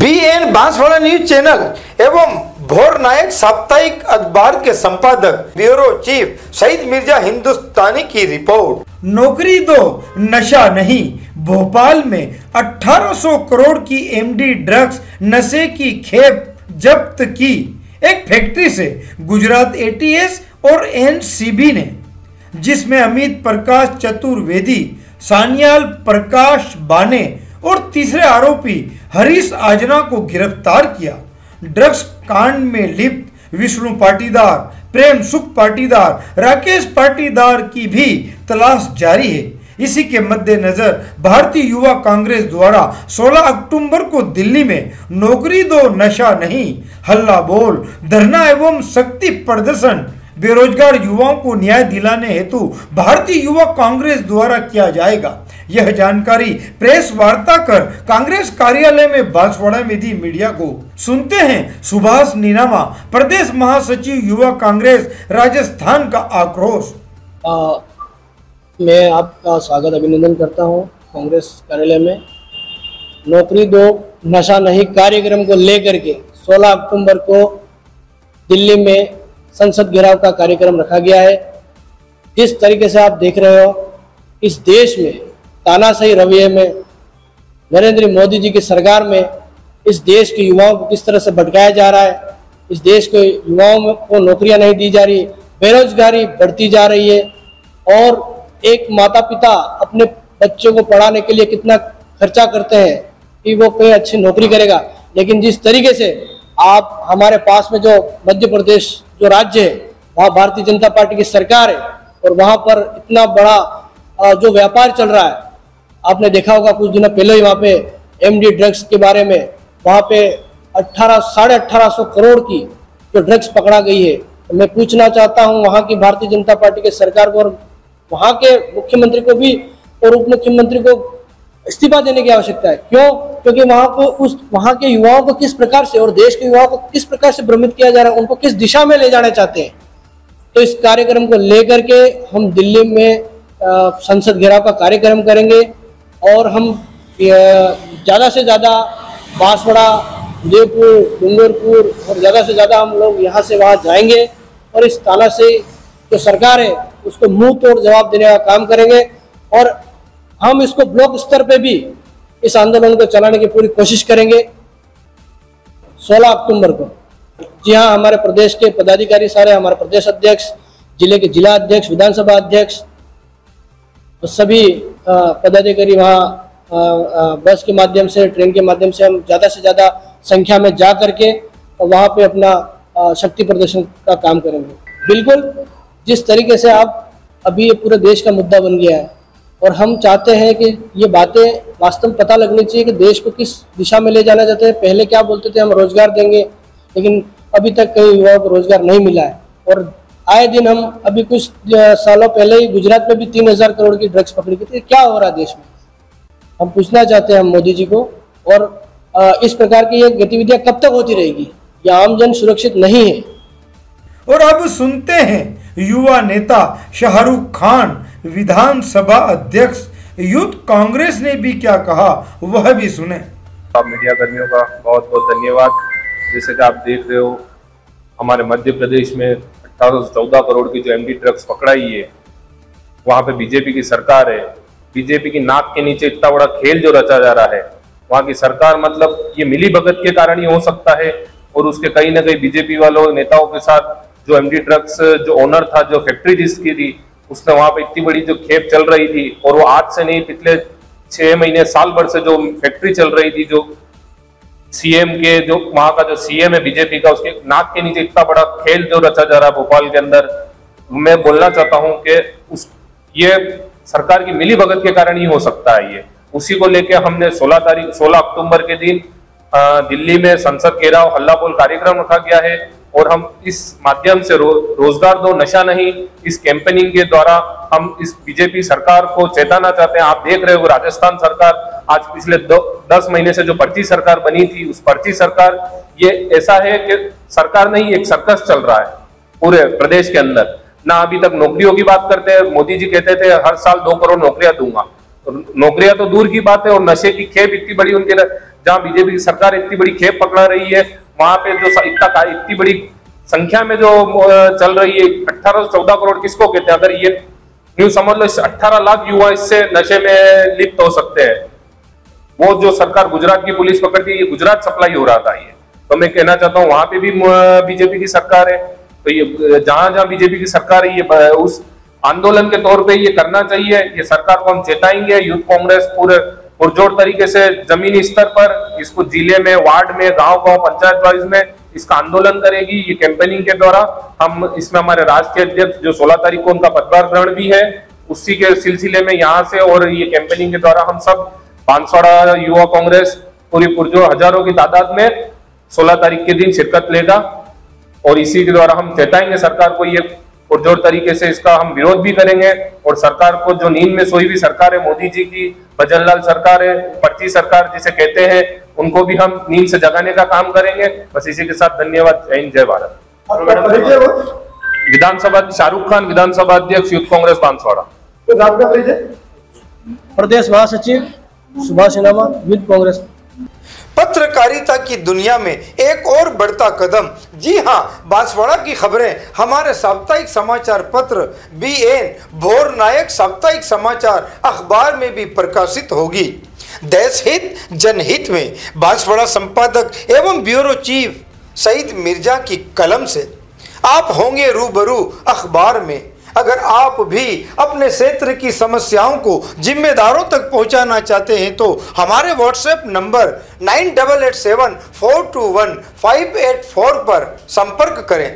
BN Banswara news channel एवं भोर नायक साप्ताहिक अखबार के संपादक ब्यूरो चीफ सईद मिर्जा हिंदुस्तानी की रिपोर्ट। नौकरी दो नशा नहीं, भोपाल में 1800 करोड़ की MD ड्रग्स नशे की खेप जब्त की। एक फैक्ट्री से गुजरात ATS और NCB ने, जिसमें अमित प्रकाश चतुर्वेदी, सान्याल प्रकाश बाने और तीसरे आरोपी हरीश आजना को गिरफ्तार किया। ड्रग्स कांड में लिप्त विष्णु पाटीदार, प्रेम सुख पाटीदार, राकेश पाटीदार की भी तलाश जारी है। इसी के मद्देनजर भारतीय युवा कांग्रेस द्वारा 16 अक्टूबर को दिल्ली में नौकरी दो नशा नहीं, हल्ला बोल, धरना एवं शक्ति प्रदर्शन बेरोजगार युवाओं को न्याय दिलाने हेतु भारतीय युवा कांग्रेस द्वारा किया जाएगा। यह जानकारी प्रेस वार्ता कर कांग्रेस कार्यालय में बांसवाड़ा में दी मीडिया को। सुनते हैं सुभाष नीनामा, प्रदेश महासचिव युवा कांग्रेस राजस्थान का आक्रोश। मैं आपका स्वागत अभिनंदन करता हूं कांग्रेस कार्यालय में। नौकरी दो नशा नहीं कार्यक्रम को लेकर के 16 अक्टूबर को दिल्ली में संसद घेराव का कार्यक्रम रखा गया है। जिस तरीके से आप देख रहे हो, इस देश में तानाशाही रवैये में नरेंद्र मोदी जी की सरकार में इस देश के युवाओं को किस तरह से भटकाया जा रहा है, इस देश के युवाओं को नौकरियां नहीं दी जा रही, बेरोजगारी बढ़ती जा रही है और एक माता पिता अपने बच्चों को पढ़ाने के लिए कितना खर्चा करते हैं कि वो कोई अच्छी नौकरी करेगा। लेकिन जिस तरीके से आप हमारे पास में जो मध्य प्रदेश जो राज्य है, वहाँ भारतीय जनता पार्टी की सरकार है और वहाँ पर इतना बड़ा जो व्यापार चल रहा है। आपने देखा होगा कुछ दिनों पहले ही वहाँ पे MD ड्रग्स के बारे में वहाँ पे 1800 करोड़ की जो ड्रग्स पकड़ा गई है। तो मैं पूछना चाहता हूँ वहाँ की भारतीय जनता पार्टी के सरकार को और वहाँ के मुख्यमंत्री को भी और उप मुख्यमंत्री को इस्तीफा देने की आवश्यकता है। क्यों? क्योंकि वहाँ के युवाओं को किस प्रकार से और देश के युवाओं को किस प्रकार से भ्रमित किया जा रहा है, उनको किस दिशा में ले जाना चाहते हैं। तो इस कार्यक्रम को लेकर के हम दिल्ली में संसद घेराव का कार्यक्रम करेंगे और हम ज़्यादा से ज़्यादा बांसवाड़ा, जयपुर, डूंगरपुर और ज़्यादा से ज़्यादा हम लोग यहाँ से वहाँ जाएंगे और इस तानाशाही जो सरकार है उसको मुंह तोड़ जवाब देने का काम करेंगे और हम इसको ब्लॉक स्तर पे भी इस आंदोलन को चलाने की पूरी कोशिश करेंगे 16 अक्टूबर को। जी हाँ, हमारे प्रदेश के पदाधिकारी सारे, हमारे प्रदेश अध्यक्ष, जिले के जिला अध्यक्ष, विधानसभा अध्यक्ष, सभी पदाधिकारी वहाँ बस के माध्यम से, ट्रेन के माध्यम से हम ज़्यादा से ज़्यादा संख्या में जा करके वहाँ पे अपना शक्ति प्रदर्शन का काम करेंगे। बिल्कुल जिस तरीके से आप अभी ये पूरे देश का मुद्दा बन गया है और हम चाहते हैं कि ये बातें वास्तव में पता लगनी चाहिए कि देश को किस दिशा में ले जाना चाहते हैं। पहले क्या बोलते थे, हम रोजगार देंगे, लेकिन अभी तक कई युवाओं को रोजगार नहीं मिला है और आए दिन हम अभी कुछ सालों पहले ही गुजरात में भी 3000 करोड़ की ड्रग्स पकड़ी गई थी। क्या हो रहा है देश में? हम पूछना चाहते हैं हम मोदी जी को। और इस प्रकार की ये गतिविधियां कब तक होती रहेगी? ये आमजन सुरक्षित नहीं है। और अब सुनते हैं युवा नेता शाहरुख खान, विधानसभा अध्यक्ष, यूथ कांग्रेस ने भी क्या कहा, वह भी सुने। आप मीडिया कर्मियों का बहुत बहुत धन्यवाद। जैसे कि आप देख रहे हो, हमारे मध्य प्रदेश में 1814 करोड़ की जो MD ड्रग्स पकड़ाई है, वहाँ पे बीजेपी की सरकार है। बीजेपी की नाक के नीचे इतना बड़ा खेल जो रचा जा रहा है, वहाँ की सरकार, मतलब ये मिली भगत के कारण ही हो सकता है और उसके कहीं ना कहीं बीजेपी वालों नेताओं के साथ जो MD ड्रग्स जो ओनर था, जो फैक्ट्री जिसकी थी, उसने वहां पे इतनी बड़ी जो खेप चल रही थी और वो आज से नहीं, पिछले 6 महीने साल भर से जो फैक्ट्री चल रही थी, जो CM के जो वहां का जो CM है बीजेपी का, उसके नाक के नीचे इतना बड़ा खेल जो रचा जा रहा है भोपाल के अंदर। मैं बोलना चाहता हूं कि ये सरकार की मिली भगत के कारण ही हो सकता है। ये उसी को लेके हमने 16 अक्टूबर के दिन दिल्ली में संसद घेराव हल्ला बोल कार्यक्रम रखा गया है और हम इस माध्यम से रोजगार दो नशा नहीं, इस कैंपेनिंग के द्वारा हम इस बीजेपी सरकार को चेताना चाहते हैं। आप देख रहे हो राजस्थान सरकार आज पिछले 10 महीने से जो पर्ची सरकार बनी थी, उस पर्ची सरकार, ये ऐसा है कि सरकार नहीं, एक सर्कस चल रहा है पूरे प्रदेश के अंदर। ना अभी तक नौकरियों की बात करते हैं, मोदी जी कहते थे हर साल 2 करोड़ नौकरियां दूंगा, नौकरियां तो दूर की बात है और नशे की खेप इतनी बड़ी उनके जहां बीजेपी की सरकार इतनी बड़ी खेप पकड़ा रही है, वहां पे जो इतनी बड़ी संख्या में जो चल रही है, 1814 करोड़ किसको कहते हैं? अगर ये न्यू समझ लो, 18 लाख युवा इससे नशे में लिप्त हो सकते हैं। वो जो सरकार गुजरात की पुलिस पकड़ती है, ये गुजरात सप्लाई हो रहा था ये। तो मैं कहना चाहता हूँ वहां पे भी बीजेपी की सरकार है। तो ये जहां जहां बीजेपी की सरकार है, ये उस आंदोलन के तौर पे ये करना चाहिए। ये सरकार को हम चेताएंगे। यूथ कांग्रेस पूरे पुरजोर तरीके से जमीनी स्तर पर इसको जिले में, वार्ड में, गांव-गांव, पंचायत वाइज में इसका आंदोलन करेगी। ये कैंपेनिंग के द्वारा हम इसमें हमारे राष्ट्रीय अध्यक्ष जो 16 तारीख को उनका पदभार ग्रहण भी है, उसी के सिलसिले में यहाँ से और ये कैंपेनिंग के द्वारा हम सब बांसवाड़ा युवा कांग्रेस पूरी पुरजोर हजारों की तादाद में 16 तारीख के दिन शिरकत लेगा। और इसी के द्वारा हम चेताएंगे सरकार को, ये पुरजोर तरीके से इसका हम विरोध भी करेंगे। और सरकार को, जो नींद में सोई हुई सरकार है, मोदी जी की भजनलाल सरकार है, पर्ची सरकार जिसे कहते हैं, उनको भी हम नींद से जगाने का काम करेंगे। बस इसी के साथ धन्यवाद। जय हिंद, जय भारत। विधानसभा शाहरुख खान, विधानसभा अध्यक्ष, यूथ कांग्रेस बांसवाड़ा। प्रदेश महासचिव सुभाष इनामा, यूथ कांग्रेस। पत्रकारिता की दुनिया में एक और बढ़ता कदम। जी हां, बांसवाड़ा की खबरें हमारे साप्ताहिक समाचार पत्र BN भोर नायक साप्ताहिक समाचार अखबार में भी प्रकाशित होगी। देश हित जनहित में बांसवाड़ा संपादक एवं ब्यूरो चीफ सईद मिर्जा की कलम से आप होंगे रूबरू अखबार में। अगर आप भी अपने क्षेत्र की समस्याओं को जिम्मेदारों तक पहुंचाना चाहते हैं तो हमारे व्हाट्सएप नंबर 9887 421 584 पर संपर्क करें।